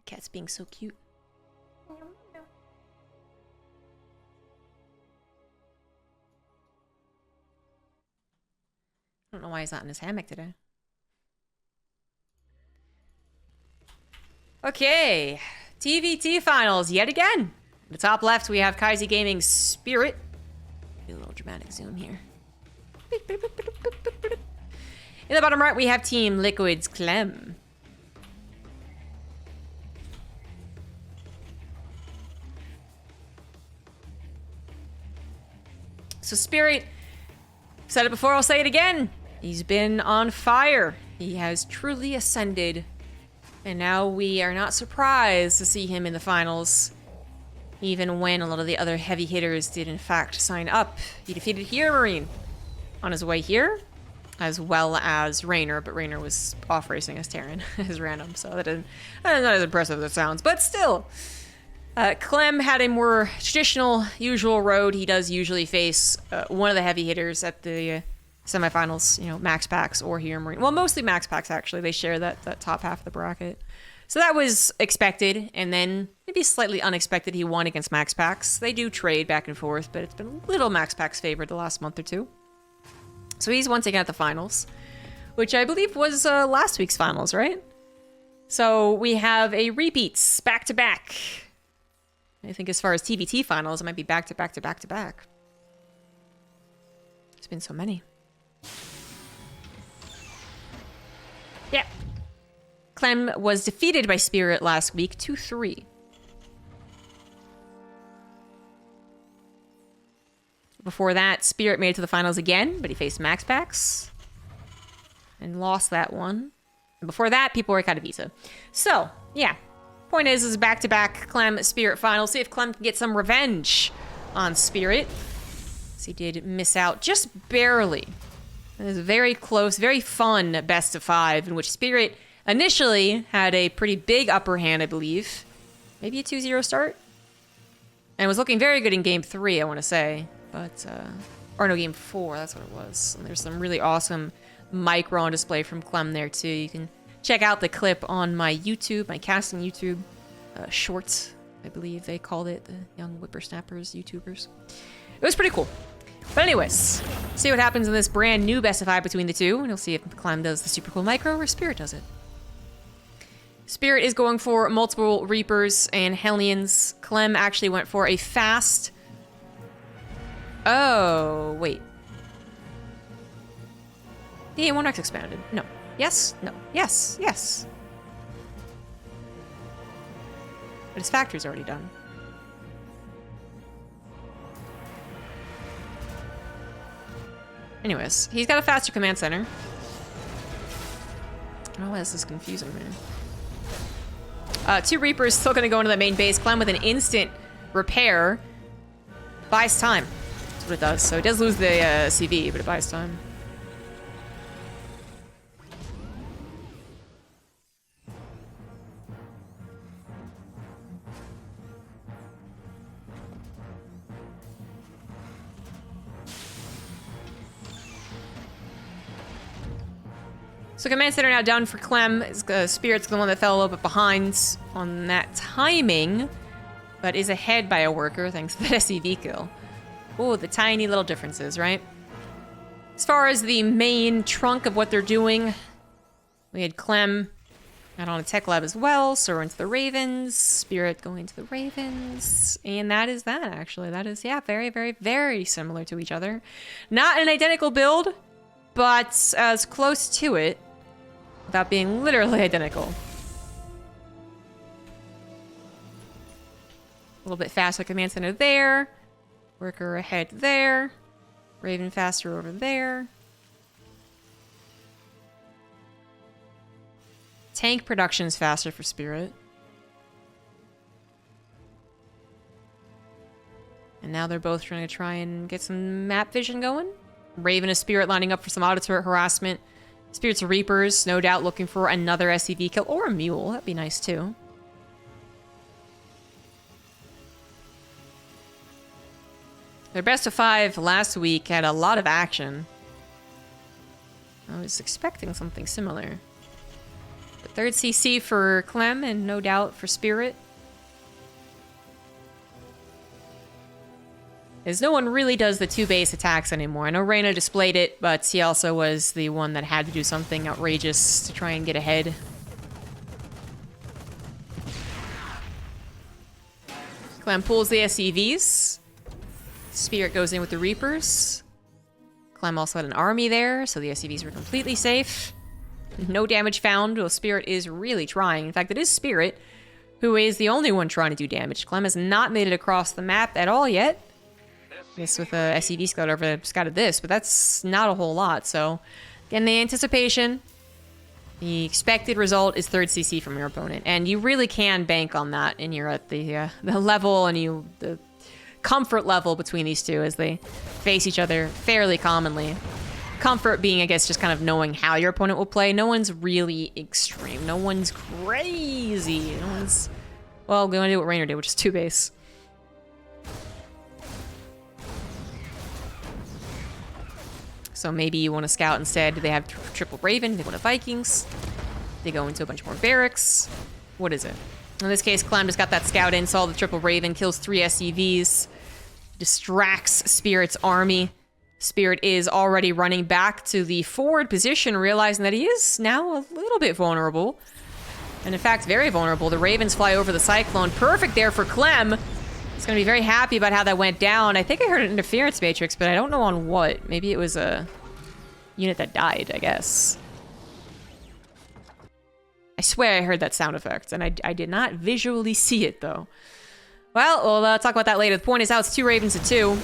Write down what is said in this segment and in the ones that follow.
Cat's being so cute. I don't know why he's not in his hammock today. Okay, TvT finals yet again. In the top left, we have Kaiser Gaming's Spirit. Do a little dramatic zoom here. In the bottom right, we have Team Liquid's Clem. So Spirit, said it before, I'll say it again. He's been on fire. He has truly ascended. And now we are not surprised to see him in the finals. Even when a lot of the other heavy hitters did in fact sign up. He defeated Here Marine on his way here, as well as Raynor, but Raynor was off racing as Terran, as random, so that isn't not as impressive as it sounds, but still. Clem had a more traditional, usual road. He does usually face one of the heavy hitters at the semifinals, you know, Max Packs or Here Marine. Well, mostly Max Packs, actually. They share that top half of the bracket. So that was expected, and then maybe slightly unexpected he won against Max Packs. They do trade back and forth, but it's been a little Max Packs favored the last month or two. So he's once again at the finals, which I believe was last week's finals, right? So we have a repeats back-to-back. I think as far as TvT finals, it might be back-to-back-to-back-to-back. There's been so many. Yeah. Clem was defeated by Spirit last week, 2-3. Before that, Spirit made it to the finals again, but he faced Max Packs and lost that one. And before that, people were Katowice. So, yeah. Point is back-to-back Clem Spirit finals. See if Clem can get some revenge on Spirit. So he did miss out just barely. It was a very close, very fun best of 5 in which Spirit initially had a pretty big upper hand, I believe. Maybe a 2-0 start? And was looking very good in game 3, I want to say. But, or no, game 4, that's what it was. And there's some really awesome micro on display from Clem there, too. You can check out the clip on my YouTube, my casting YouTube shorts, I believe they called it, the young whippersnappers, YouTubers. It was pretty cool. But anyways, see what happens in this brand new best of 5 between the two, and you'll see if Clem does the super cool micro or Spirit does it. Spirit is going for multiple Reapers and Hellions. Clem actually went for a fast... Oh, wait. The A1X expanded. No. Yes? No. Yes. Yes. But his factory's already done. Anyways, he's got a faster command center. I don't know why this is confusing me. 2 Reapers still gonna go into the main base. Clem with an instant repair. Buys time. That's what it does. So it does lose the CV, but it buys time. So command center now done for Clem. Spirit's the one that fell a little bit behind on that timing, but is ahead by a worker thanks to that SCV kill. Oh, the tiny little differences, right? As far as the main trunk of what they're doing, we had Clem out on a tech lab as well, so we're into the Ravens. Spirit going to the Ravens, and that is that, actually. That is, yeah, very, very, very similar to each other. Not an identical build, but as close to it, without being literally identical. A little bit faster command center there. Worker ahead there. Raven faster over there. Tank production's faster for Spirit. And now they're both trying to try and get some map vision going. Raven and Spirit lining up for some auto turret harassment. Spirit's Reapers, no doubt looking for another SCV kill or a mule. That'd be nice too. Their best of 5 last week had a lot of action. I was expecting something similar. Third CC for Clem, and no doubt for Spirit. As no one really does the 2 base attacks anymore. I know Reyna displayed it, but he also was the one that had to do something outrageous to try and get ahead. Clem pulls the SCVs. Spirit goes in with the Reapers. Clem also had an army there, so the SCVs were completely safe. No damage found, while Spirit is really trying. In fact, it is Spirit who is the only one trying to do damage. Clem has not made it across the map at all yet. I guess with a SCV scout over there, scouted this, but that's not a whole lot. So, again, the anticipation, the expected result is 3rd CC from your opponent, and you really can bank on that. And you're at the level and the comfort level between these two as they face each other fairly commonly. Comfort being, I guess, just kind of knowing how your opponent will play. No one's really extreme. No one's crazy. No one's, well, going to do what Raynor did, which is 2 base. So maybe you want to scout instead. Do they have triple Raven? They go to Vikings. They go into a bunch more barracks. What is it? In this case, Clem just got that scout in, saw the triple Raven, kills 3 SCVs, distracts Spirit's army. Spirit is already running back to the forward position, realizing that he is now a little bit vulnerable. And in fact, very vulnerable. The Ravens fly over the Cyclone. Perfect there for Clem. He's going to be very happy about how that went down. I think I heard an interference matrix, but I don't know on what. Maybe it was a unit that died, I guess. I swear I heard that sound effect, and I did not visually see it, though. Well, we'll talk about that later. The point is, now it's 2 Ravens to 2.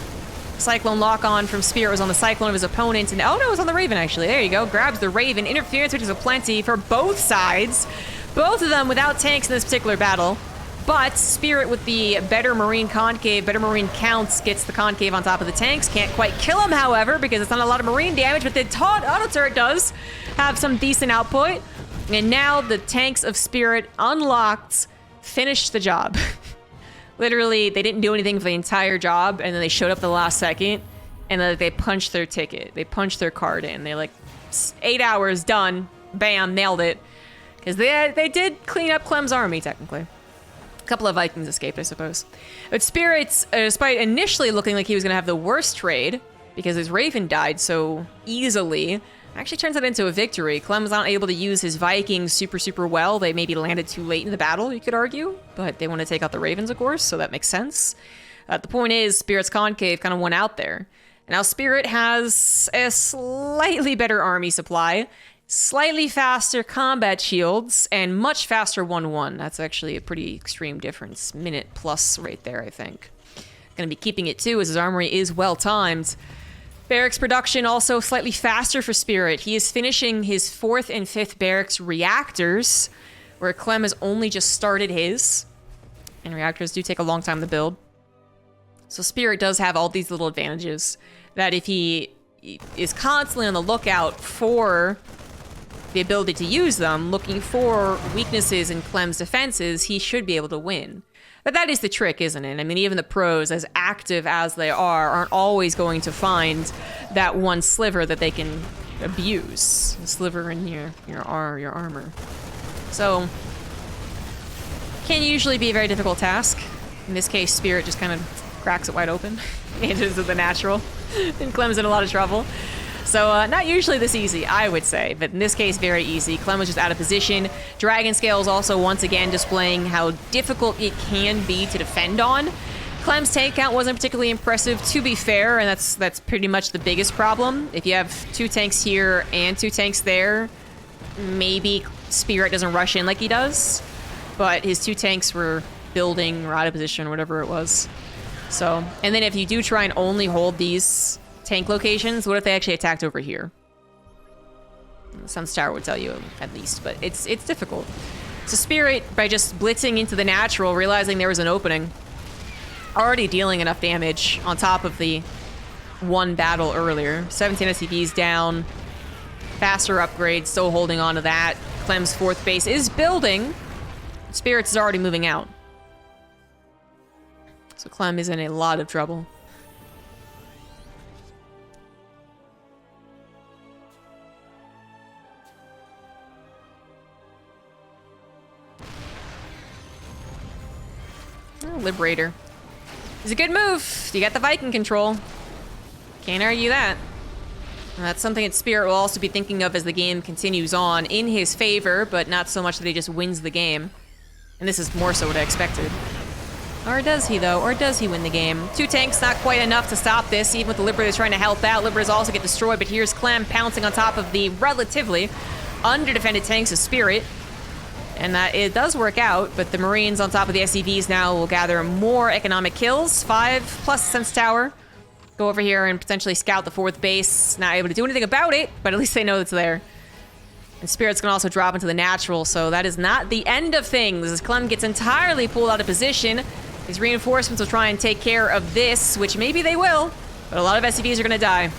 Cyclone lock-on from Spirit was on the Cyclone of his opponent, and oh no, it was on the Raven, actually. There you go. Grabs the Raven. Interference, which is a plenty for both sides. Both of them without tanks in this particular battle. But Spirit with the better Marine concave, better Marine counts, gets the concave on top of the tanks. Can't quite kill him, however, because it's not a lot of Marine damage, but the auto turret does have some decent output. And now the tanks of Spirit unlocked, finished the job. Literally, they didn't do anything for the entire job, and then they showed up the last second, and then they punched their ticket. They punched their card in. They're like, 8 hours, done. Bam, nailed it. Because they did clean up Clem's army, technically. A couple of Vikings escaped, I suppose. But Spirit, despite initially looking like he was going to have the worst trade, because his Raven died so easily, actually turns that into a victory. Clem was not able to use his Vikings super well. They maybe landed too late in the battle, you could argue. But they want to take out the Ravens, of course, so that makes sense. The point is, Spirit's concave kind of went out there. Now Spirit has a slightly better army supply, slightly faster combat shields, and much faster 1-1. That's actually a pretty extreme difference. Minute plus right there, I think. Gonna be keeping it too, as his armory is well timed. Barracks production also slightly faster for Spirit. He is finishing his 4th and 5th barracks reactors, where Clem has only just started his. And reactors do take a long time to build. So Spirit does have all these little advantages that if he is constantly on the lookout for the ability to use them, looking for weaknesses in Clem's defenses, he should be able to win. But that is the trick, isn't it? I mean, even the pros, as active as they are, aren't always going to find that one sliver that they can abuse. A sliver in your armor. So, can usually be a very difficult task. In this case, Spirit just kind of cracks it wide open. Into the natural. And Clem's in a lot of trouble. So, not usually this easy, I would say, but in this case, very easy. Clem was just out of position. Dragon Scale is also once again displaying how difficult it can be to defend on. Clem's tank count wasn't particularly impressive, to be fair, and that's pretty much the biggest problem. If you have 2 tanks here and 2 tanks there, maybe Spirit doesn't rush in like he does, but his 2 tanks were building or out of position, whatever it was. So, and then if you do try and only hold these tank locations, what if they actually attacked over here? Sun's Tower would tell you, at least, but it's difficult. So Spirit, by just blitzing into the natural, realizing there was an opening, already dealing enough damage on top of the one battle earlier. 17 SCVs down, faster upgrade, still holding on to that. Clem's 4th base is building. Spirit is already moving out. So Clem is in a lot of trouble. Liberator. It's a good move. You got the Viking control. Can't argue that. That's something that Spirit will also be thinking of as the game continues on in his favor, but not so much that he just wins the game. And this is more so what I expected. Or does he, though? Or does he win the game? 2 tanks, not quite enough to stop this, even with the Liberators trying to help out. Liberators also get destroyed, but here's Clem pouncing on top of the relatively under-defended tanks of Spirit. And that it does work out, but the Marines on top of the SCVs now will gather more economic kills. 5 plus Sense Tower. Go over here and potentially scout the 4th base. Not able to do anything about it, but at least they know it's there. And Spirit's gonna also drop into the natural, so that is not the end of things. As Clem gets entirely pulled out of position, his reinforcements will try and take care of this, which maybe they will, but a lot of SCVs are gonna die.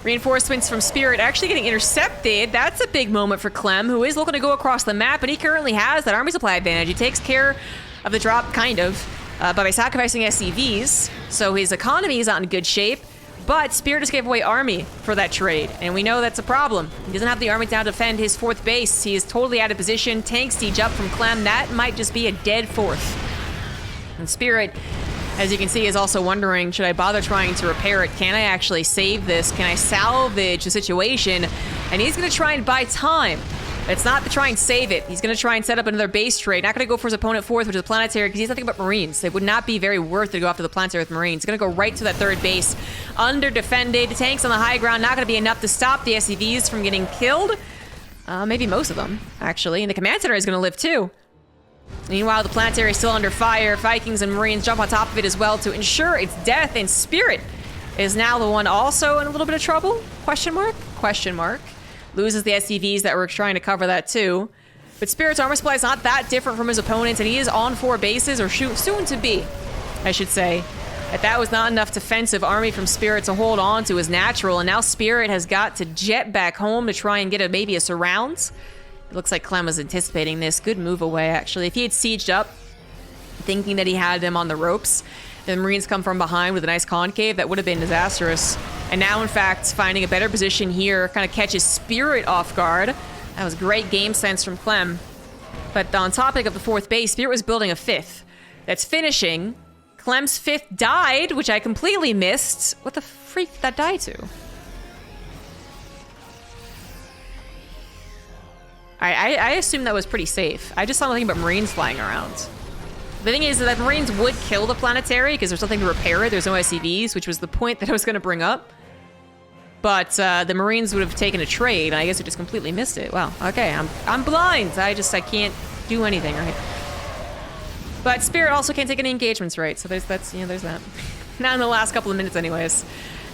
Reinforcements from Spirit actually getting intercepted. That's a big moment for Clem, who is looking to go across the map, and he currently has that army supply advantage. He takes care of the drop, kind of, by sacrificing SCVs, so his economy is not in good shape, but Spirit just gave away army for that trade, and we know that's a problem. He doesn't have the army now to defend his 4th base. He is totally out of position. Tank siege up from Clem. That might just be a dead 4th. And Spirit, as you can see, is also wondering, should I bother trying to repair it? Can I actually save this? Can I salvage the situation? And he's going to try and buy time. It's not to try and save it. He's going to try and set up another base trade. Not going to go for his opponent 4th, which is a planetary, because he's nothing but Marines. It would not be very worth it to go after the planetary with Marines. He's going to go right to that 3rd base. Under-defended. Tanks on the high ground. Not going to be enough to stop the SCVs from getting killed. Maybe most of them, actually. And the command center is going to live, too. Meanwhile, the planetary is still under fire. Vikings and Marines jump on top of it as well to ensure its death. And Spirit is now the one also in a little bit of trouble? Question mark? Question mark. Loses the SCVs that were trying to cover that too. But Spirit's armor supply is not that different from his opponents, and he is on 4 bases, or soon to be, I should say. That was not enough defensive army from Spirit to hold on to his natural, and now Spirit has got to jet back home to try and get maybe a surrounds. It looks like Clem was anticipating this. Good move away, actually. If he had sieged up, thinking that he had them on the ropes, the Marines come from behind with a nice concave, that would have been disastrous. And now, in fact, finding a better position here kind of catches Spirit off guard. That was great game sense from Clem. But on topic of the 4th base, Spirit was building a 5th. That's finishing. Clem's 5th died, which I completely missed. What the freak did that die to? I assume that was pretty safe. I just saw nothing but Marines flying around. The thing is that Marines would kill the planetary because there's nothing to repair it. There's no SCVs, which was the point that I was going to bring up. But the Marines would have taken a trade, and I guess I just completely missed it. Wow, okay, I'm blind. I can't do anything, right? But Spirit also can't take any engagements, right? So there's that. Not in the last couple of minutes anyways.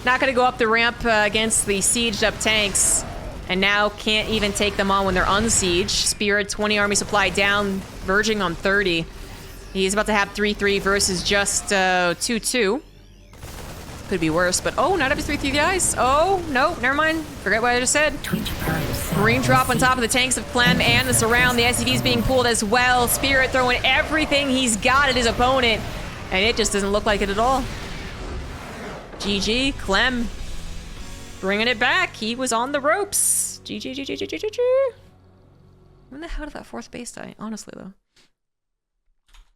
Not going to go up the ramp against the sieged up tanks. And now can't even take them on when they're unsieged. Spirit, 20 army supply down, verging on 30. He's about to have 3-3 versus just 2-2. Could be worse, but oh, not up to 3-3 guys. Oh, no, never mind. Forget what I just said. Marine drop on top of the tanks of Clem and the surround. The SCV's being pulled as well. Spirit throwing everything he's got at his opponent. And it just doesn't look like it at all. GG, Clem. Bringing it back. He was on the ropes. GG. When the hell did that 4th base die? Honestly, though.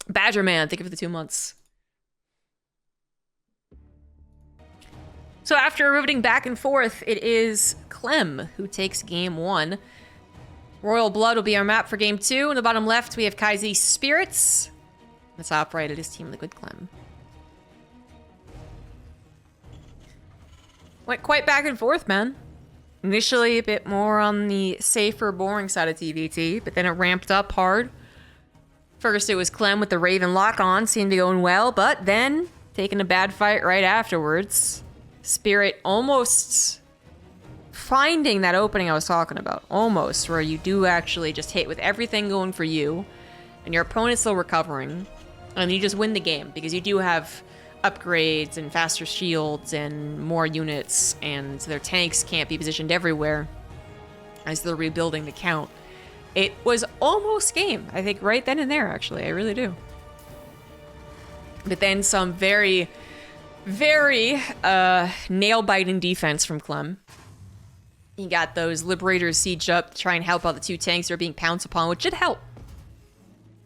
Badger Man, thank you for the 2 months. So after riveting back and forth, it is Clem who takes game 1. Royal Blood will be our map for game 2. In the bottom left, we have Kaizi Spirits. In the top right, it is Team Liquid Clem. Went quite back and forth, man. Initially a bit more on the safer, boring side of TvT, but then it ramped up hard. First it was Clem with the Raven lock on, seemed to be going well, but then taking a bad fight right afterwards. Spirit almost finding that opening I was talking about. Almost, where you do actually just hit with everything going for you, and your opponent's still recovering, and you just win the game, because you do have upgrades and faster shields and more units, and their tanks can't be positioned everywhere as they're rebuilding the count. It was almost game, I think, right then and there, actually. I really do. But then some very, very nail-biting defense from Clem. You got those Liberators sieged up to try and help out the 2 tanks that are being pounced upon, which did help.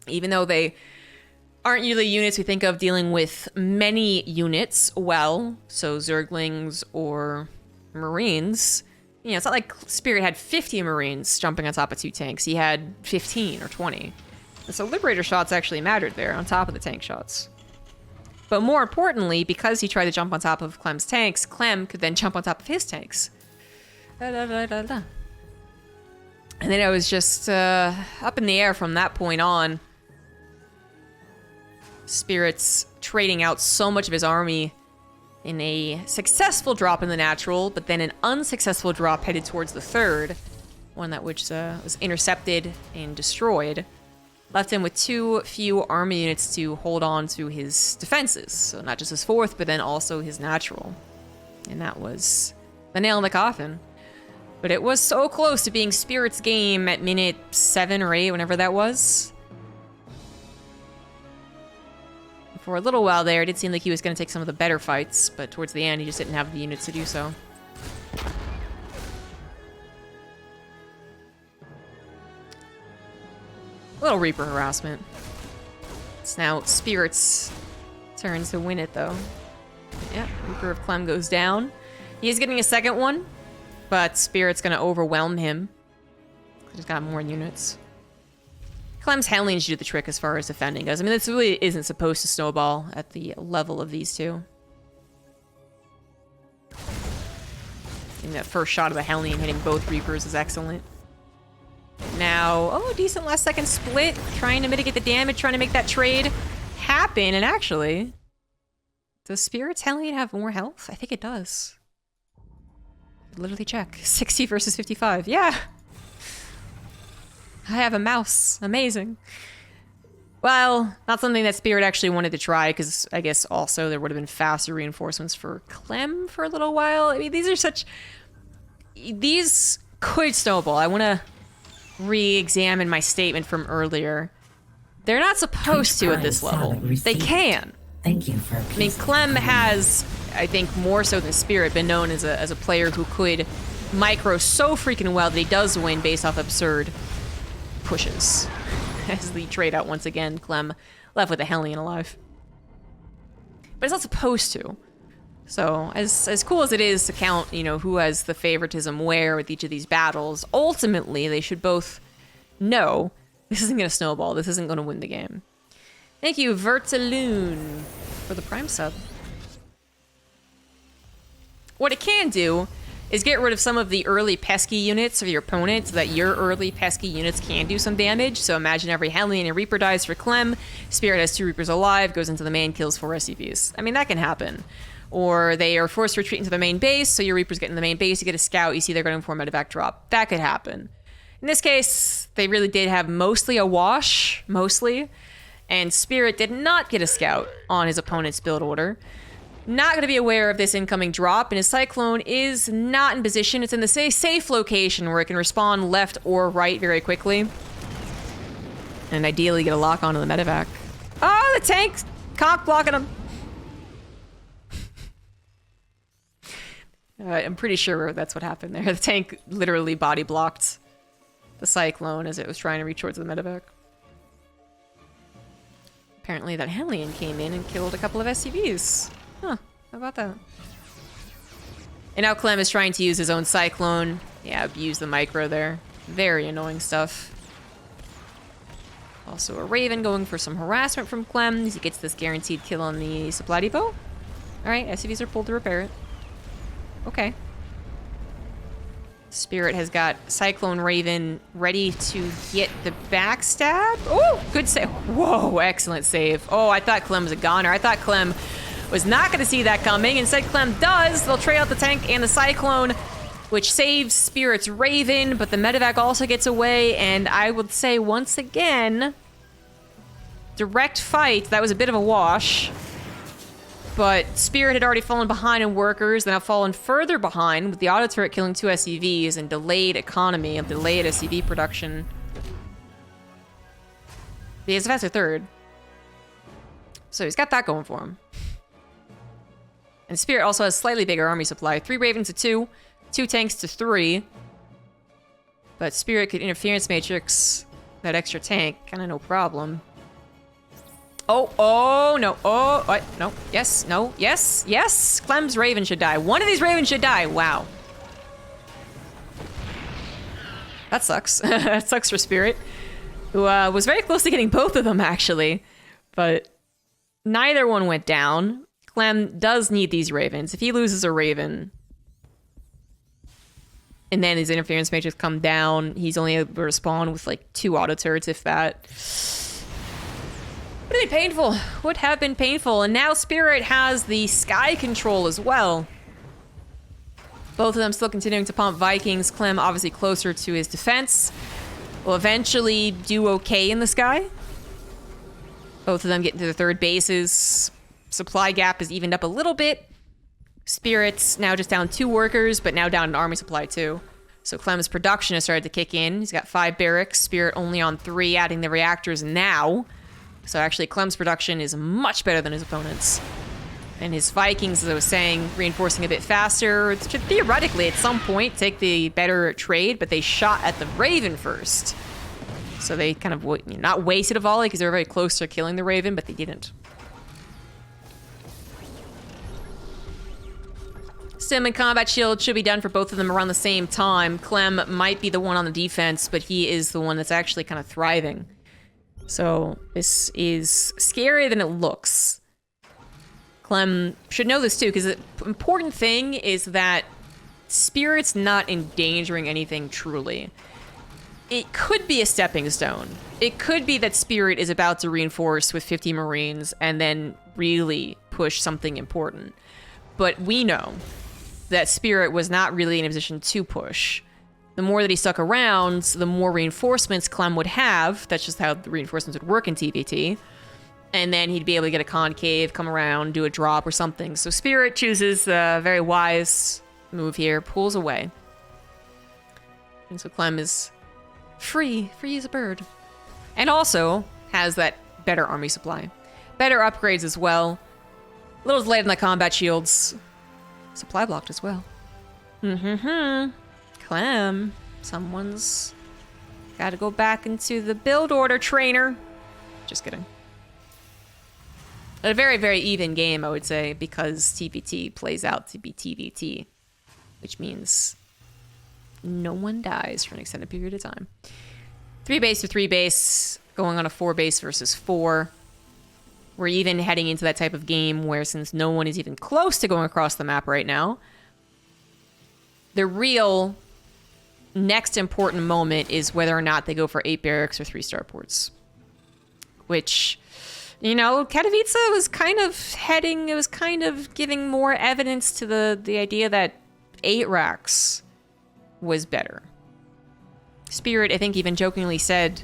Even though they aren't usually units we think of dealing with many units well, so Zerglings or Marines. You know, it's not like Spirit had 50 Marines jumping on top of 2 tanks. He had 15 or 20. And so Liberator shots actually mattered there on top of the tank shots. But more importantly, because he tried to jump on top of Clem's tanks, Clem could then jump on top of his tanks. Da, da, da, da, da. And then it was just up in the air from that point on. Spirit's trading out so much of his army in a successful drop in the natural, but then an unsuccessful drop headed towards the third, one that which was intercepted and destroyed, left him with too few army units to hold on to his defenses. So not just his fourth, but then also his natural. And that was the nail in the coffin. But it was so close to being Spirit's game at minute 7 or 8, whenever that was. For a little while there, it did seem like he was going to take some of the better fights, but towards the end, he just didn't have the units to do so. A little Reaper harassment. It's now Spirit's turn to win it, though. Yeah, Reaper of Clem goes down. He is getting a second one, but Spirit's going to overwhelm him. He's got more units. Clem's Hellions do the trick as far as defending goes. I mean, this really isn't supposed to snowball at the level of these two. And that first shot of the Hellion hitting both Reapers is excellent. Now, oh, decent last second split. Trying to mitigate the damage, trying to make that trade happen. And actually, does Spirit's Hellion have more health? I think it does. Literally check. 60 versus 55. Yeah. I have a mouse. Amazing. Well, not something that Spirit actually wanted to try, because I guess also there would have been faster reinforcements for Clem for a little while. I mean, these are such... These could snowball. I want to re-examine my statement from earlier. They're not supposed to at this level. They can. Thank you for... I mean, Clem has, I think more so than Spirit, been known as a player who could micro so freaking well that he does win based off absurd pushes. As the trade out once again, Clem left with a Hellion alive. But it's not supposed to. So, as cool as it is to count, you know, who has the favoritism where with each of these battles, ultimately they should both know this isn't going to snowball, this isn't going to win the game. Thank you, Vertaloon, for the Prime sub. What it can do is get rid of some of the early pesky units of your opponent so that your early pesky units can do some damage. So imagine every Hellion and Reaper dies for Clem, Spirit has 2 Reapers alive, goes into the main, kills 4 SCVs. I mean, that can happen. Or they are forced to retreat into the main base, so your Reapers get in the main base, you get a scout, you see they're going for a medevac drop. That could happen. In this case, they really did have mostly a wash, and Spirit did not get a scout on his opponent's build order. Not going to be aware of this incoming drop, and his Cyclone is not in position. It's in the safe location where it can respawn left or right very quickly. And ideally get a lock onto the medevac. Oh, the tank's cock blocking him. I'm pretty sure that's what happened there. The tank literally body blocked the Cyclone as it was trying to reach towards the medevac. Apparently that Hellion came in and killed a couple of SCVs. Huh, how about that? And now Clem is trying to use his own Cyclone. Yeah, abuse the micro there. Very annoying stuff. Also a Raven going for some harassment from Clem as he gets this guaranteed kill on the supply depot. Alright, SCVs are pulled to repair it. Okay. Spirit has got Cyclone Raven ready to get the backstab. Oh, good save. Whoa, excellent save. Oh, I thought Clem was a goner. I thought Clem was not going to see that coming. Instead, Clem does. They'll trade out the tank and the Cyclone, which saves Spirit's Raven, but the medevac also gets away, and I would say once again, direct fight. That was a bit of a wash, but Spirit had already fallen behind in workers, then have fallen further behind with the auto turret killing 2 SCVs and delayed economy and delayed SCV production. He has a faster third, so he's got that going for him. And Spirit also has slightly bigger army supply. 3 Ravens to 2. 2 tanks to 3. But Spirit could interference matrix that extra tank. Kind of no problem. Oh, no. Oh, what? No. Yes, no. Yes, yes. Clem's Raven should die. One of these Ravens should die. Wow. That sucks. That sucks for Spirit, who was very close to getting both of them, actually. But neither one went down. Clem does need these Ravens. If he loses a Raven, and then his interference matrix come down, he's only able to respawn with like 2 auto turrets, if that. Would have been painful. Would have been painful. And now Spirit has the sky control as well. Both of them still continuing to pump Vikings. Clem obviously closer to his defense. Will eventually do okay in the sky. Both of them get into the third bases. Supply gap is evened up a little bit. Spirit's now just down 2 workers, but now down an army supply too. So Clem's production has started to kick in. He's got 5 barracks. Spirit only on 3, adding the reactors now. So actually Clem's production is much better than his opponent's. And his Vikings, as I was saying, reinforcing a bit faster. It should theoretically, at some point, take the better trade, but they shot at the Raven first. So they kind of, not wasted a volley, because they were very close to killing the Raven, but they didn't. Sim and Combat Shield should be done for both of them around the same time. Clem might be the one on the defense, but he is the one that's actually kind of thriving. So this is scarier than it looks. Clem should know this too, because the important thing is that Spirit's not endangering anything truly. It could be a stepping stone. It could be that Spirit is about to reinforce with 50 Marines and then really push something important. But we know that Spirit was not really in a position to push. The more that he stuck around, the more reinforcements Clem would have. That's just how the reinforcements would work in TvT. And then he'd be able to get a concave, come around, do a drop or something. So Spirit chooses a very wise move here, pulls away. And so Clem is free as a bird. And also has that better army supply. Better upgrades as well. A little delayed on the combat shields. Supply blocked as well. Clem, someone's got to go back into the build order trainer. Just kidding. A very, very even game, I would say, because TvT plays out to be TvT, which means no one dies for an extended period of time. 3 base to 3 base, going on a 4 base versus 4. We're even heading into that type of game where, since no one is even close to going across the map right now, the real next important moment is whether or not they go for 8 barracks or 3 starports. Which, you know, Katowice was kind of heading, it was kind of giving more evidence to the idea that 8 racks was better. Spirit, I think, even jokingly said,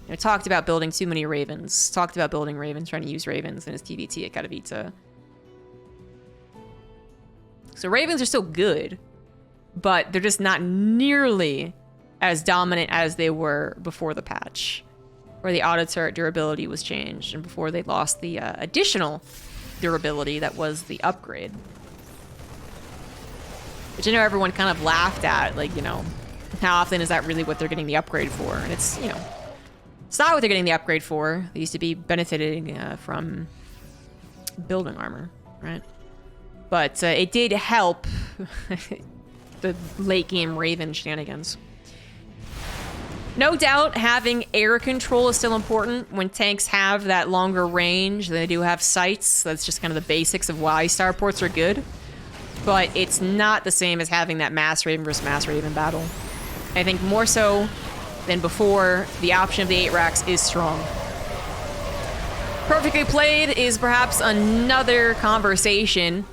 you know, talked about building too many Ravens. Talked about building Ravens, trying to use Ravens in his TvT at Katowice. So Ravens are still good, but they're just not nearly as dominant as they were before the patch, where the auto turret durability was changed, and before they lost the additional durability that was the upgrade. Which I know everyone kind of laughed at, like, you know, how often is that really what they're getting the upgrade for? And it's, you know, it's not what they're getting the upgrade for. They used to be benefiting from building armor, right? But it did help the late game Raven shenanigans. No doubt having air control is still important when tanks have that longer range. They do have sights. That's just kind of the basics of why starports are good. But it's not the same as having that mass Raven versus mass Raven battle. I think more so than before, the option of the 8 racks is strong. Perfectly played is perhaps another conversation.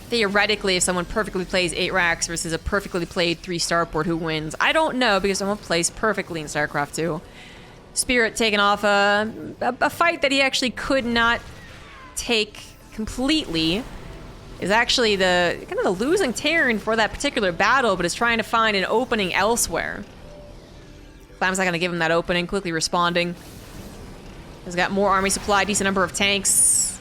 Theoretically, if someone perfectly plays 8 racks versus a perfectly played 3 starport, who wins? I don't know, because someone plays perfectly in StarCraft 2. Spirit taking off a fight that he actually could not take completely. Is actually the kind of the losing Terran for that particular battle, but is trying to find an opening elsewhere. Clem's not going to give him that opening, quickly responding. Has got more army supply, decent number of tanks.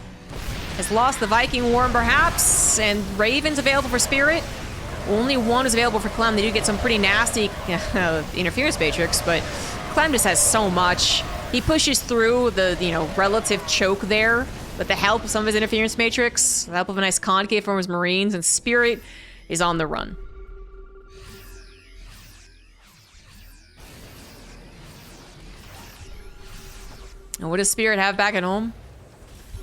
Has lost the Viking War, perhaps, and Raven's available for Spirit. Only one is available for Clem. They do get some pretty nasty interference matrix, but Clem just has so much. He pushes through the, relative choke there with the help of some of his interference matrix, the help of a nice concave from his Marines, and Spirit is on the run. And what does Spirit have back at home?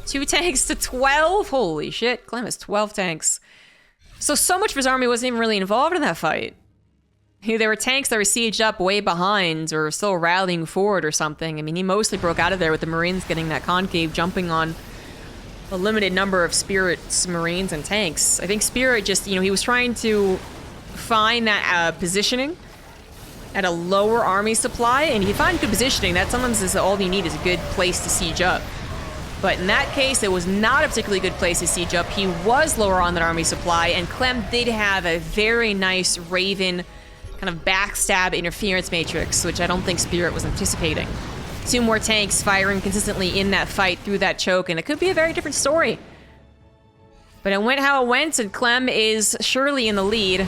2 tanks to 12? Holy shit, Clem has 12 tanks. So much of his army wasn't even really involved in that fight. There were tanks that were sieged up way behind or still rallying forward or something. I mean, he mostly broke out of there with the Marines getting that concave, jumping on a limited number of Spirit's Marines and tanks. I think Spirit just, he was trying to find that positioning at a lower army supply, and if you find good positioning, that sometimes is all you need is a good place to siege up. But in that case, it was not a particularly good place to siege up. He was lower on that army supply, and Clem did have a very nice Raven kind of backstab interference matrix, which I don't think Spirit was anticipating. 2 more tanks firing consistently in that fight through that choke, and it could be a very different story. But it went how it went, and Clem is surely in the lead.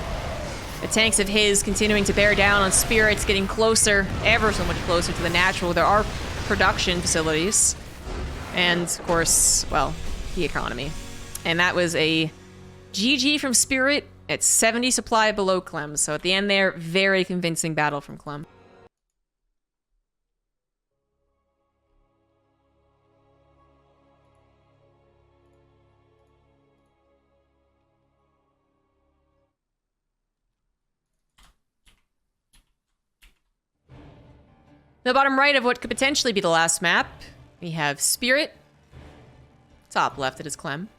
The tanks of his continuing to bear down on Spirits, getting closer, ever so much closer to the natural. There are production facilities. And, of course, well, the economy. And that was a GG from Spirit at 70 supply below Clem. So at the end there, very convincing battle from Clem. The bottom right of what could potentially be the last map, we have Spirit. Top left, it is Clem.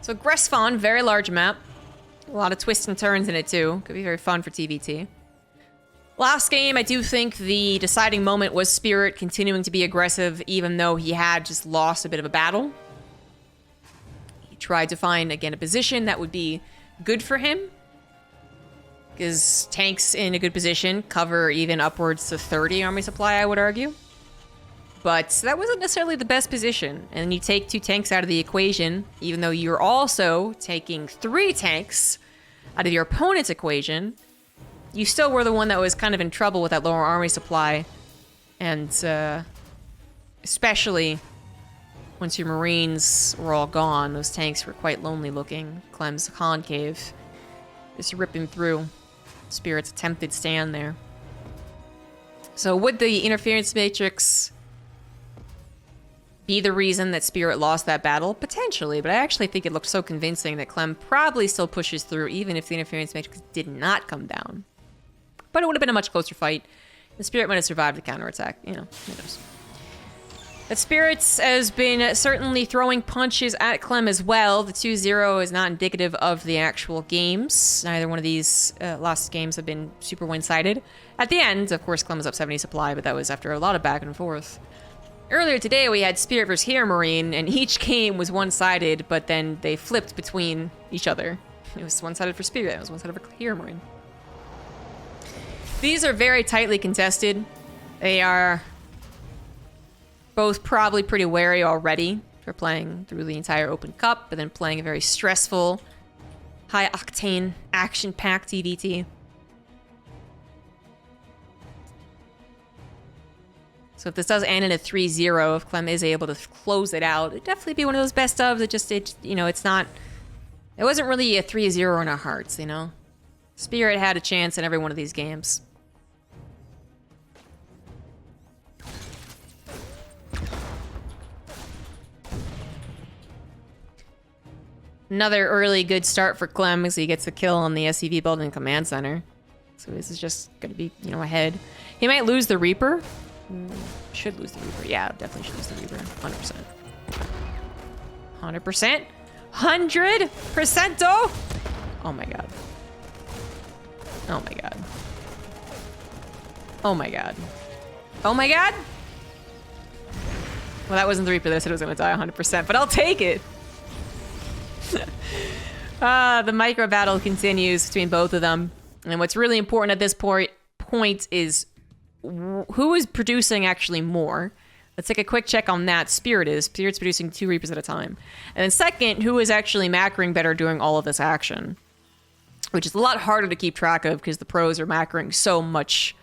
So Gressfon, very large map. A lot of twists and turns in it too. Could be very fun for TvT. Last game, I do think the deciding moment was Spirit continuing to be aggressive even though he had just lost a bit of a battle. He tried to find, again, a position that would be good for him, because tanks in a good position cover even upwards to 30 army supply, I would argue. But that wasn't necessarily the best position. And you take 2 tanks out of the equation, even though you're also taking 3 tanks out of your opponent's equation, you still were the one that was kind of in trouble with that lower army supply. And especially once your Marines were all gone, those tanks were quite lonely looking. Clem's concave just ripping through Spirit's attempted stand there. So would the interference matrix be the reason that Spirit lost that battle? Potentially, but I actually think it looked so convincing that Clem probably still pushes through even if the interference matrix did not come down. But it would have been a much closer fight. The Spirit might have survived the counterattack. Who knows. But Spirits has been certainly throwing punches at Clem as well. The 2-0 is not indicative of the actual games. Neither one of these last games have been super one-sided. At the end, of course, Clem was up 70 supply, but that was after a lot of back and forth. Earlier today, we had Spirit versus Hero Marine, and each game was one-sided, but then they flipped between each other. It was one-sided for Spirit, it was one-sided for Hero Marine. These are very tightly contested. They are both probably pretty wary already for playing through the entire Open Cup, but then playing a very stressful, high-octane, action-packed TvT. So if this does end in a 3-0, if Clem is able to close it out, it'd definitely be one of those best ofs. It's not... It wasn't really a 3-0 in our hearts, Spirit had a chance in every one of these games. Another early good start for Clem as he gets a kill on the SCV building command center. So this is just going to be, ahead. He might lose the Reaper. Should lose the Reaper. Yeah, definitely should lose the Reaper. 100%. 100%? 100%? Oh my god. Oh my god. Oh my god. Oh my god? Well, that wasn't the Reaper that I said was going to die 100%, but I'll take it. The micro battle continues between both of them. And what's really important at this point is who is producing actually more. Let's take a quick check on that. Spirit is. Spirit's producing 2 Reapers at a time. And then second, who is actually macroing better doing all of this action? Which is a lot harder to keep track of because the pros are macroing so much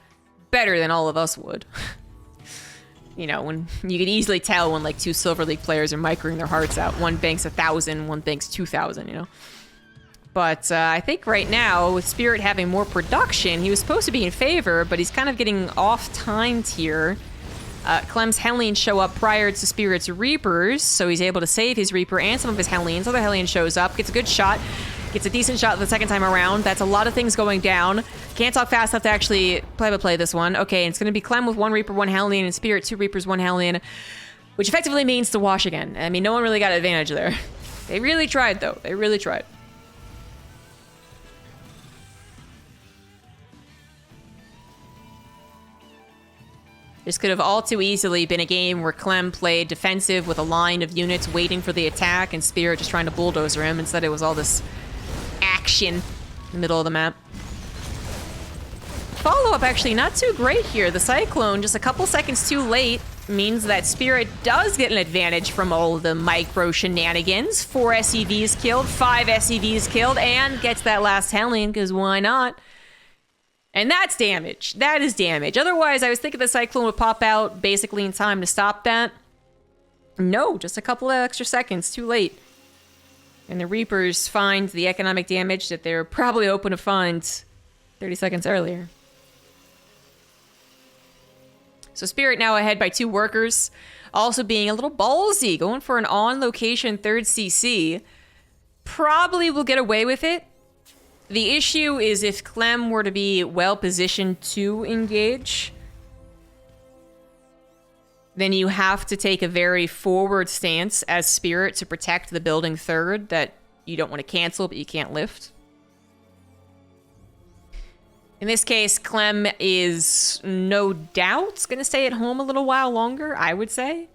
better than all of us would. You know, when you can easily tell when like 2 Silver League players are microing their hearts out. One banks 1,000, one banks 2,000, you know? But I think right now, with Spirit having more production, he was supposed to be in favor, but he's kind of getting off-timed here. Clem's Hellions show up prior to Spirit's Reapers, so he's able to save his Reaper and some of his Hellions. Other Hellion shows up, gets a good shot, gets a decent shot the second time around. That's a lot of things going down. Can't talk fast enough to actually play this one. Okay, and it's going to be Clem with 1 Reaper, 1 Hellion, and Spirit 2 Reapers, 1 Hellion, which effectively means to wash again. I mean, no one really got advantage there. They really tried, though. They really tried. This could have all too easily been a game where Clem played defensive with a line of units waiting for the attack and Spirit just trying to bulldozer him. Instead, it was all this action in the middle of the map. Follow-up actually not too great here. The Cyclone, just a couple seconds too late, means that Spirit does get an advantage from all of the micro shenanigans. 4 SCVs killed, 5 SCVs killed, and gets that last Hellion, because why not? And that's damage. That is damage. Otherwise, I was thinking the Cyclone would pop out basically in time to stop that. No, just a couple of extra seconds too late. And the Reapers find the economic damage that they're probably hoping to find 30 seconds earlier. So Spirit now ahead by 2 workers. Also being a little ballsy, going for an on-location 3rd CC. Probably will get away with it. The issue is if Clem were to be well-positioned to engage, then you have to take a very forward stance as Spirit to protect the building 3rd that you don't want to cancel, but you can't lift. In this case, Clem is no doubt going to stay at home a little while longer, I would say.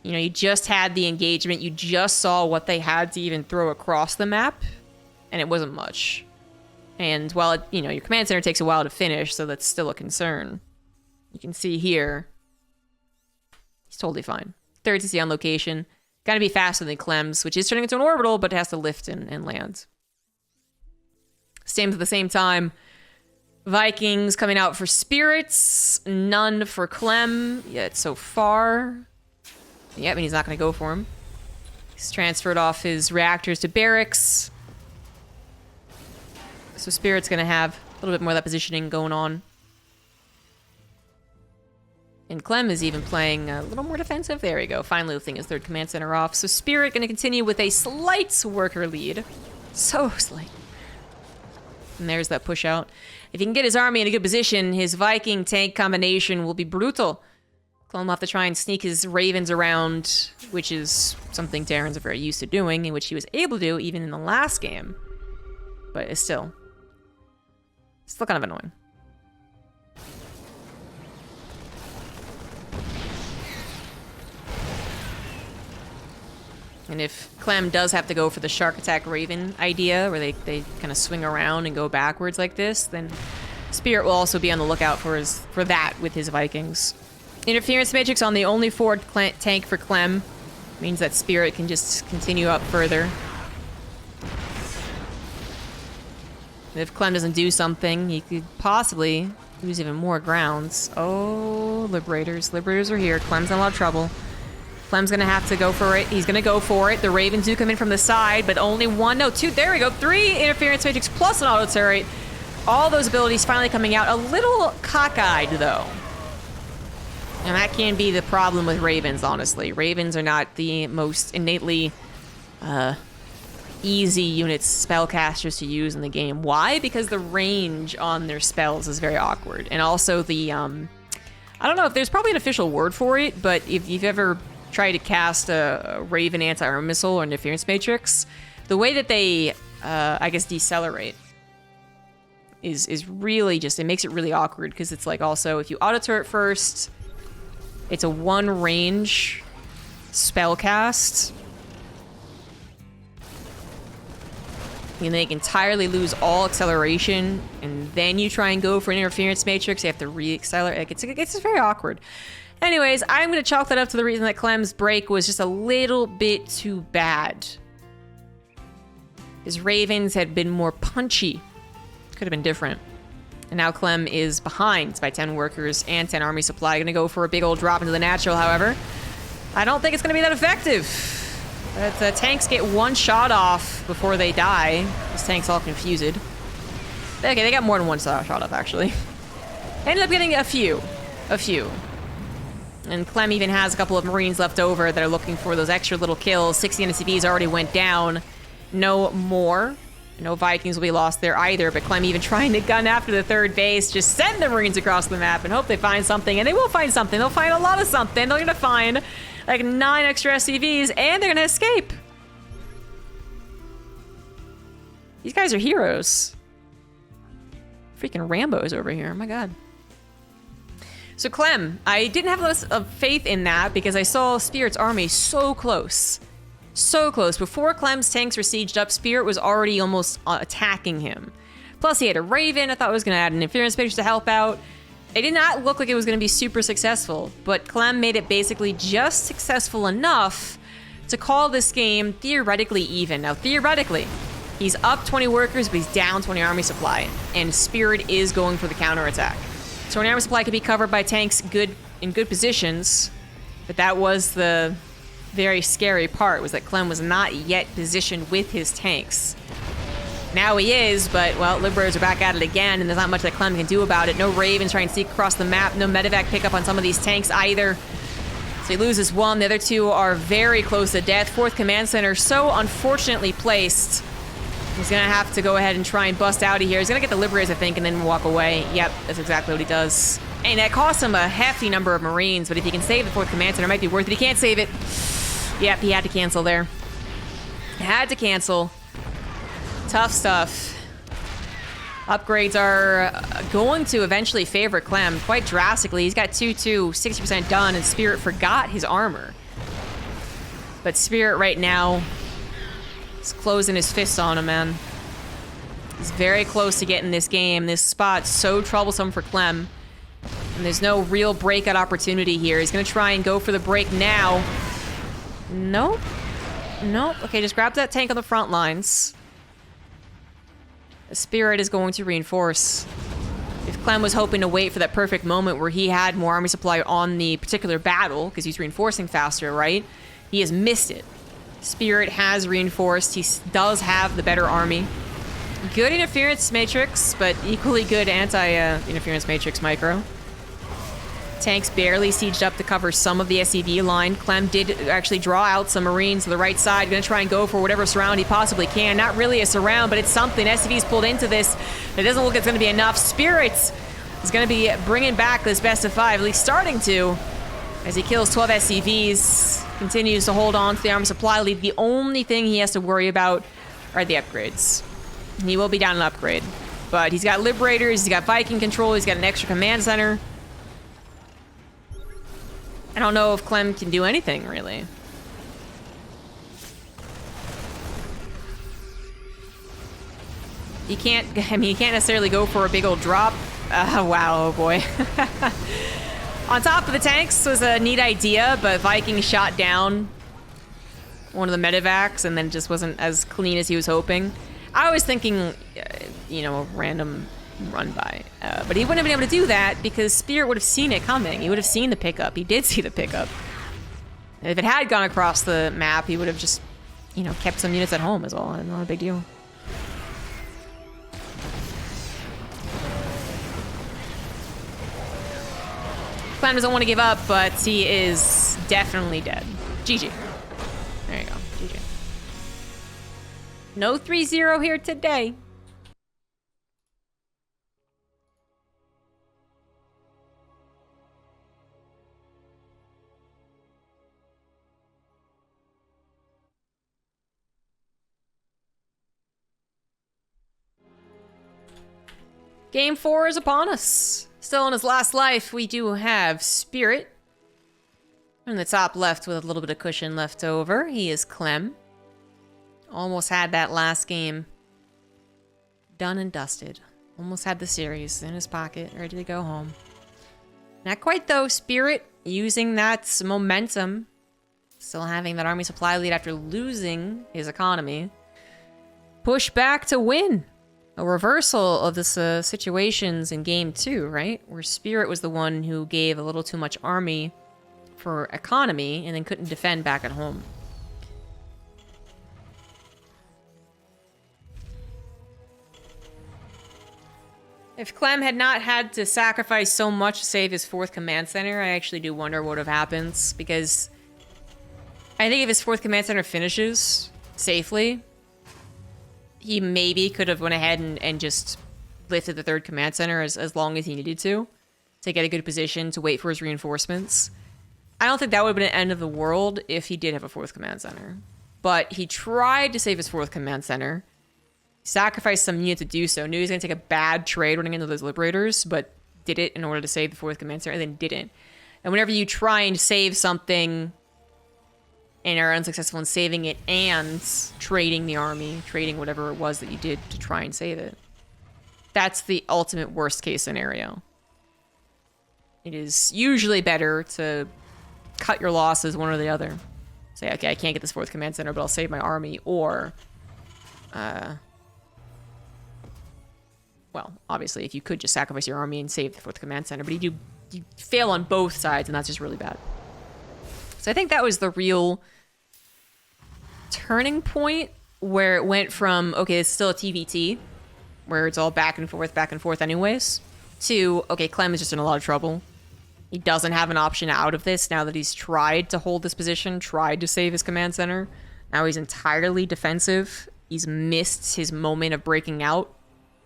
You know, you just had the engagement. You just saw what they had to even throw across the map. And it wasn't much. And while, it, you know, your command center takes a while to finish, so that's still a concern. You can see here, he's totally fine. 3rd CC on location. Gotta be faster than Clem's, which is turning into an orbital, but it has to lift and land. Same at the same time. Vikings coming out for Spirits. None for Clem yet so far. Yep, and he's not gonna go for him. He's transferred off his reactors to barracks. So Spirit's going to have a little bit more of that positioning going on. And Clem is even playing a little more defensive. There we go. Finally lifting his 3rd command center off. So Spirit going to continue with a slight worker lead. So slight. And there's that push out. If he can get his army in a good position, his Viking tank combination will be brutal. Clem will have to try and sneak his Ravens around, which is something Terrans are very used to doing, and which he was able to do even in the last game. But it's still kind of annoying. And if Clem does have to go for the Shark Attack Raven idea, where they kind of swing around and go backwards like this, then Spirit will also be on the lookout for that with his Vikings. Interference Matrix on the only forward tank for Clem means that Spirit can just continue up further. If Clem doesn't do something, he could possibly lose even more grounds. Oh, Liberators. Liberators are here. Clem's in a lot of trouble. Clem's gonna have to go for it. He's gonna go for it. The Ravens do come in from the side, but only 1, no, 2, there we go. 3 Interference Matrix plus an auto turret. All those abilities finally coming out. A little cockeyed, though. And that can be the problem with Ravens, honestly. Ravens are not the most innately, easy units, spellcasters to use in the game. Why? Because the range on their spells is very awkward. And also the, I don't know if there's probably an official word for it, but if you've ever tried to cast a Raven anti-armor missile or interference matrix, the way that they, I guess, decelerate is really just, it makes it really awkward because it's like also, if you auto turret first, it's a 1 range spell cast. And they entirely lose all acceleration, and then you try and go for an interference matrix, you have to re-accelerate. It's very awkward. Anyways, I'm going to chalk that up to the reason that Clem's break was just a little bit too bad. His Ravens had been more punchy. Could have been different. And now Clem is behind by 10 workers and 10 army supply. Going to go for a big old drop into the natural, however. I don't think it's going to be that effective. The tanks get one shot off before they die. This tank's all confused. Okay, they got more than one shot off, actually. Ended up getting a few. And Clem even has a couple of Marines left over that are looking for those extra little kills. 60 NSCVs already went down. No more. No Vikings will be lost there either, but Clem even trying to gun after the third base. Just send the Marines across the map and hope they find something. And they will find something. They'll find a lot of something. They're gonna find like 9 extra SCVs and they're gonna escape. These guys are heroes. Freaking Rambos over here, oh my god. So Clem, I didn't have a lot of faith in that because I saw Spirit's army so close. So close. Before Clem's tanks were sieged up, Spirit was already almost attacking him. Plus he had a Raven. I thought it was going to add an Interference Matrix to help out. It did not look like it was going to be super successful, but Clem made it basically just successful enough to call this game theoretically even. Now theoretically, he's up 20 workers, but he's down 20 army supply, and Spirit is going for the counterattack. 20 army supply could be covered by tanks in good positions, but that was the very scary part, was that Clem was not yet positioned with his tanks. Now he is, but, well, Liberators are back at it again, and there's not much that Clem can do about it. No Ravens trying to sneak across the map, no medevac pickup on some of these tanks either. So he loses one, the other two are very close to death. 4th Command Center so unfortunately placed. He's gonna have to go ahead and try and bust out of here. He's gonna get the Liberators, I think, and then walk away. Yep, that's exactly what he does. And that costs him a hefty number of Marines, but if he can save the 4th Command Center, it might be worth it. He can't save it. Yep, he had to cancel there. Had to cancel. Tough stuff. Upgrades are going to eventually favor Clem quite drastically. He's got 2-2, 60% done, and Spirit forgot his armor. But Spirit right now is closing his fists on him, man. He's very close to getting this game. This spot's so troublesome for Clem. And there's no real breakout opportunity here. He's going to try and go for the break now. Nope. Nope. Okay, just grab that tank on the front lines. The Spirit is going to reinforce. If Clem was hoping to wait for that perfect moment where he had more army supply on the particular battle, because he's reinforcing faster, right? He has missed it. Spirit has reinforced. He does have the better army. Good interference matrix, but equally good anti-interference matrix micro. Tanks barely sieged up to cover some of the SCV line. Clem did actually draw out some Marines to the right side. Gonna try and go for whatever surround he possibly can. Not really a surround, but it's something. SCV's pulled into this. It doesn't look like it's gonna be enough. Spirit is gonna be bringing back this best of 5, at least starting to, as he kills 12 SCVs. Continues to hold on to the army supply lead. The only thing he has to worry about are the upgrades. He will be down an upgrade, but he's got Liberators, he's got Viking control, he's got an extra command center. I don't know if Clem can do anything, really. He can't, I mean, he can't necessarily go for a big old drop. Wow, oh boy. On top of the tanks was a neat idea, but Viking shot down one of the medevacs and then it just wasn't as clean as he was hoping. I was thinking, you know, a random run by. But he wouldn't have been able to do that because Spirit would have seen it coming. He would have seen the pickup. He did see the pickup. And if it had gone across the map, he would have just, you know, kept some units at home as well. Not a big deal. Clem doesn't want to give up, but he is definitely dead. GG. There you go. GG. No 3-0 here today. Game 4 is upon us. Still in his last life, we do have Spirit. In the top left with a little bit of cushion left over, he is Clem. Almost had that last game done and dusted. Almost had the series in his pocket, ready to go home. Not quite though. Spirit using that momentum, still having that army supply lead after losing his economy, push back to win. A reversal of this situations in game 2, right? Where Spirit was the one who gave a little too much army for economy and then couldn't defend back at home. If Clem had not had to sacrifice so much to save his 4th command center, I actually do wonder what would have happened, because I think if his 4th command center finishes safely, he maybe could have went ahead and just lifted the 3rd command center as long as he needed to get a good position to wait for his reinforcements. I don't think that would have been an end of the world if he did have a 4th command center. But he tried to save his 4th command center, sacrificed some unit to do so, knew he was going to take a bad trade running into those liberators, but did it in order to save the 4th command center, and then didn't. And whenever you try and save something and are unsuccessful in saving it and trading the army, trading whatever it was that you did to try and save it, that's the ultimate worst case scenario. It is usually better to cut your losses one or the other. Say, okay, I can't get this 4th command center, but I'll save my army, or well, obviously, if you could just sacrifice your army and save the 4th command center, but you fail on both sides, and that's just really bad. So I think that was the real turning point where it went from, okay, it's still a TvT, where it's all back and forth anyways, to, okay, Clem is just in a lot of trouble. He doesn't have an option out of this now that he's tried to hold this position, tried to save his command center. Now he's entirely defensive. He's missed his moment of breaking out,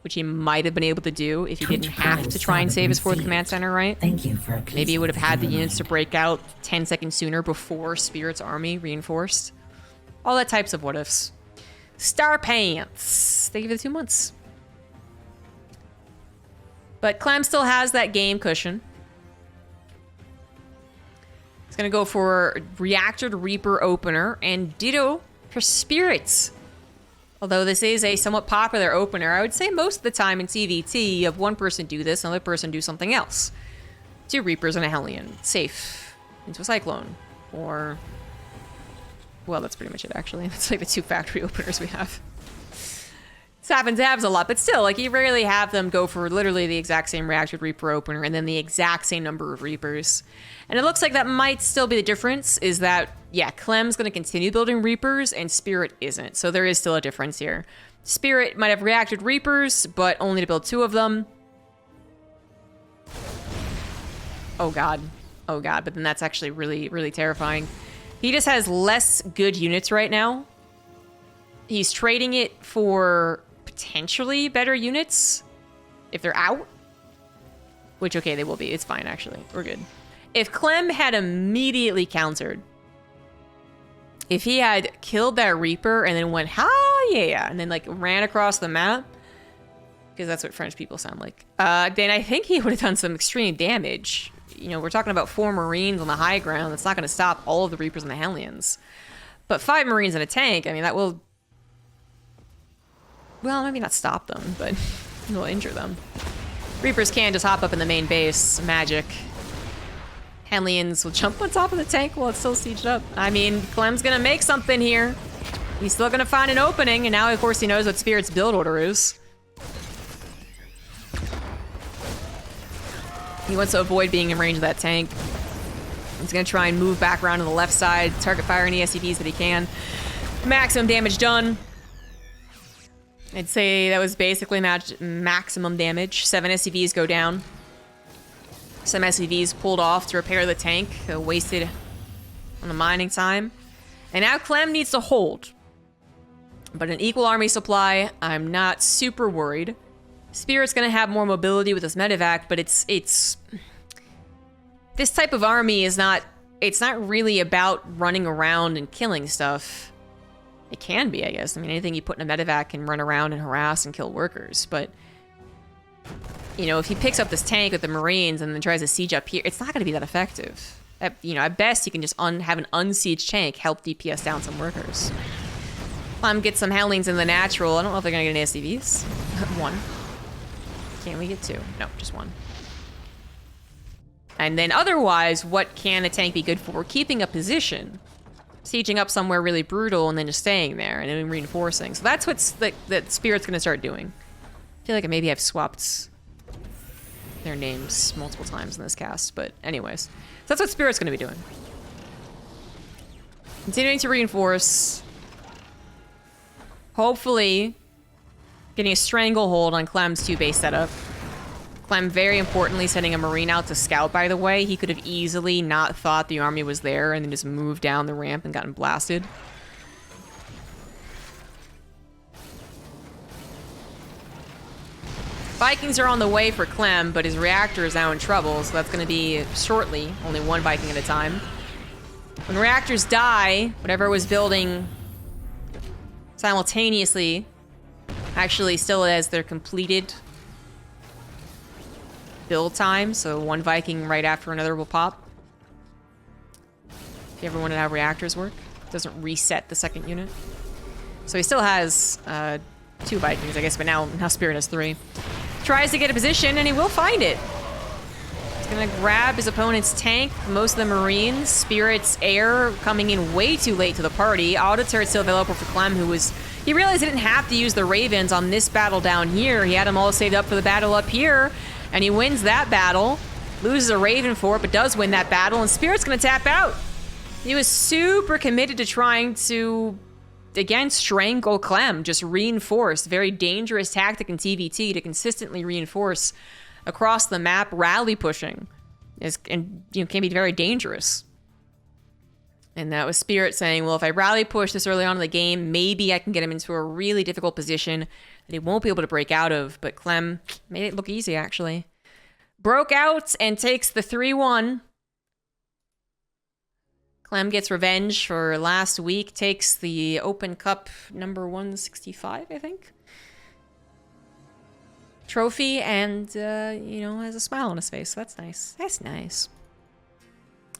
which he might have been able to do if he didn't have to try and save his 4th command center, right? Thank you for Maybe he would have had the units to break out 10 seconds sooner before Spirit's army reinforced. All that types of what ifs. Star Pants. They give it 2 months. But Clem still has that game cushion. He's gonna go for Reactor Reaper opener and ditto for Spirits. Although this is a somewhat popular opener, I would say most of the time in TvT, you have one person do this, another person do something else. 2 Reapers and a Hellion. Safe. Into a Cyclone. Or... well, that's pretty much it, actually. That's like the 2 factory openers we have. This happens a lot, but still, like, you rarely have them go for literally the exact same Reactor Reaper opener and then the exact same number of Reapers. And it looks like that might still be the difference, is that, yeah, Clem's going to continue building Reapers and Spirit isn't. So there is still a difference here. Spirit might have reacted Reapers, but only to build 2 of them. Oh god. Oh god, but then that's actually really, really terrifying. He just has less good units right now. He's trading it for potentially better units if they're out. Which, okay, they will be. It's fine, actually. We're good. If Clem had immediately countered, if he had killed that Reaper and then went, ha, yeah, and then, like, ran across the map, because that's what French people sound like, then I think he would have done some extreme damage. You know, we're talking about 4 Marines on the high ground. That's not going to stop all of the Reapers and the Hellions. But 5 Marines and a tank, I mean, that will... well, maybe not stop them, but it will injure them. Reapers can just hop up in the main base. Magic. Hellions will jump on top of the tank while it's still sieged up. I mean, Clem's gonna make something here. He's still gonna find an opening, and now, of course, he knows what Spirit's build order is. He wants to avoid being in range of that tank. He's gonna try and move back around to the left side, target fire any SCVs that he can. Maximum damage done. I'd say that was basically maximum damage. 7 SCVs go down. Some SCVs pulled off to repair the tank, wasted on the mining time. And now Clem needs to hold. But an equal army supply, I'm not super worried. Spirit's gonna have more mobility with this medevac, but it's this type of army is not, it's not really about running around and killing stuff. It can be, I guess. I mean, anything you put in a medevac can run around and harass and kill workers, but you know, if he picks up this tank with the Marines and then tries to siege up here, it's not going to be that effective. You know, at best, you can just have an unsieged tank help DPS down some workers. Clem gets some Howlings in the natural. I don't know if they're going to get any SCVs. 1. Can we get 2? No, just 1. And then otherwise, what can a tank be good for? Keeping a position. Sieging up somewhere really brutal and then just staying there and then reinforcing. So that's what that Spirit's going to start doing. I feel like maybe I've swapped their names multiple times in this cast, but anyways. So that's what Spirit's going to be doing. Continuing to reinforce. Hopefully getting a stranglehold on Clem's 2-base setup. Clem, very importantly, sending a Marine out to scout, by the way. He could have easily not thought the army was there and then just moved down the ramp and gotten blasted. Vikings are on the way for Clem, but his reactor is now in trouble, so that's going to be shortly, only one Viking at a time. When reactors die, whatever was building simultaneously actually still has their completed build time, so one Viking right after another will pop. If you ever wondered how reactors work, it doesn't reset the second unit. So he still has 2 Vikings, I guess, but now Spirit has 3. Tries to get a position, and he will find it. He's gonna grab his opponent's tank, most of the Marines. Spirit's air coming in way too late to the party. Auto turret still available for Clem, he realized he didn't have to use the Ravens on this battle down here. He had them all saved up for the battle up here. And he wins that battle, loses a Raven for it, but does win that battle, and Spirit's gonna tap out. He was super committed to trying to, again, strangle Clem, just reinforce. Very dangerous tactic in TvT to consistently reinforce across the map. Rally pushing can be very dangerous. And that was Spirit saying, well, if I rally push this early on in the game, maybe I can get him into a really difficult position that he won't be able to break out of. But Clem made it look easy, actually. Broke out and takes the 3-1. Clem gets revenge for last week. Takes the Open Cup number 165, I think. Trophy and, has a smile on his face. So that's nice. That's nice.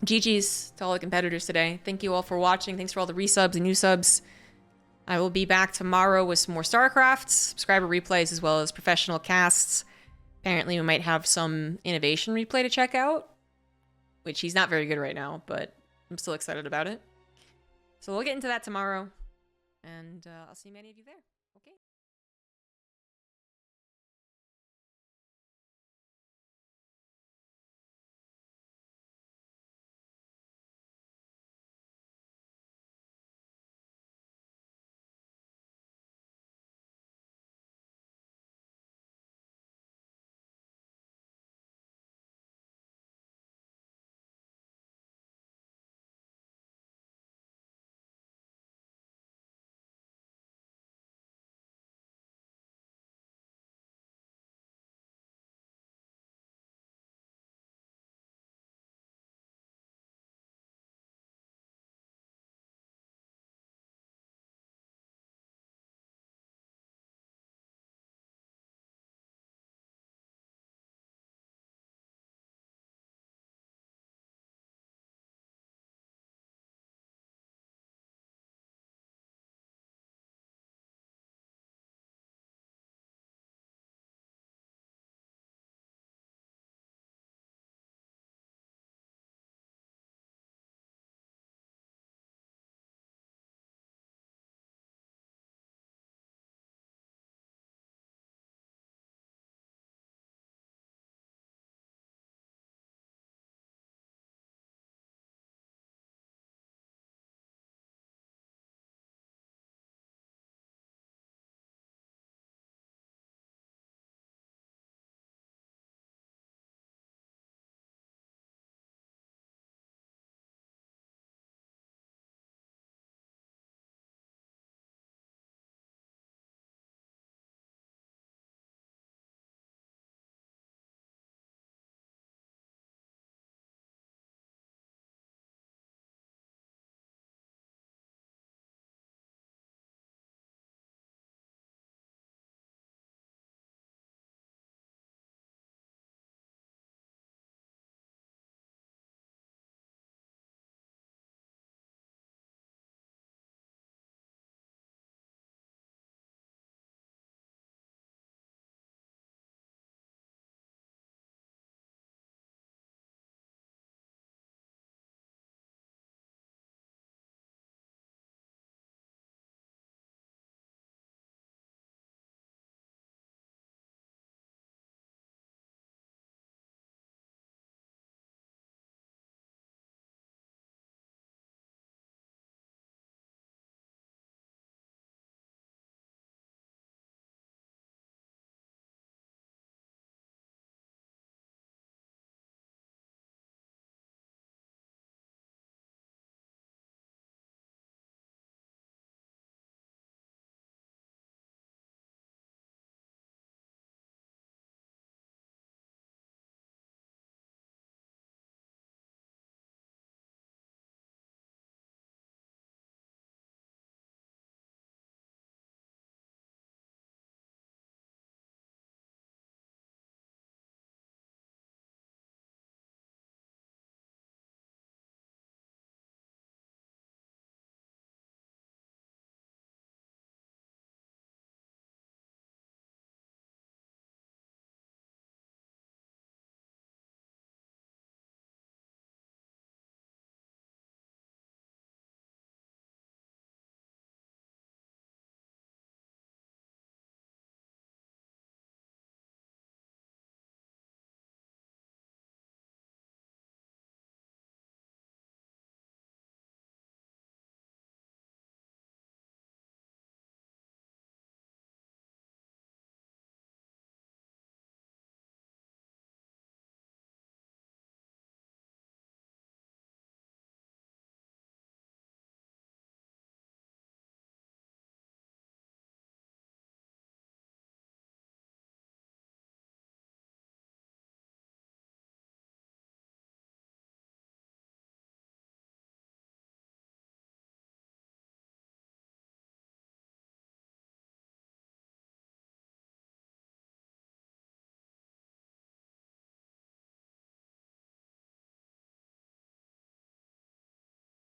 GG's to all the competitors today. Thank you all for watching. Thanks for all the resubs and new subs. I will be back tomorrow with some more StarCraft, subscriber replays, as well as professional casts. Apparently, we might have some innovation replay to check out, which he's not very good right now, but I'm still excited about it. So we'll get into that tomorrow, and I'll see many of you there. Okay.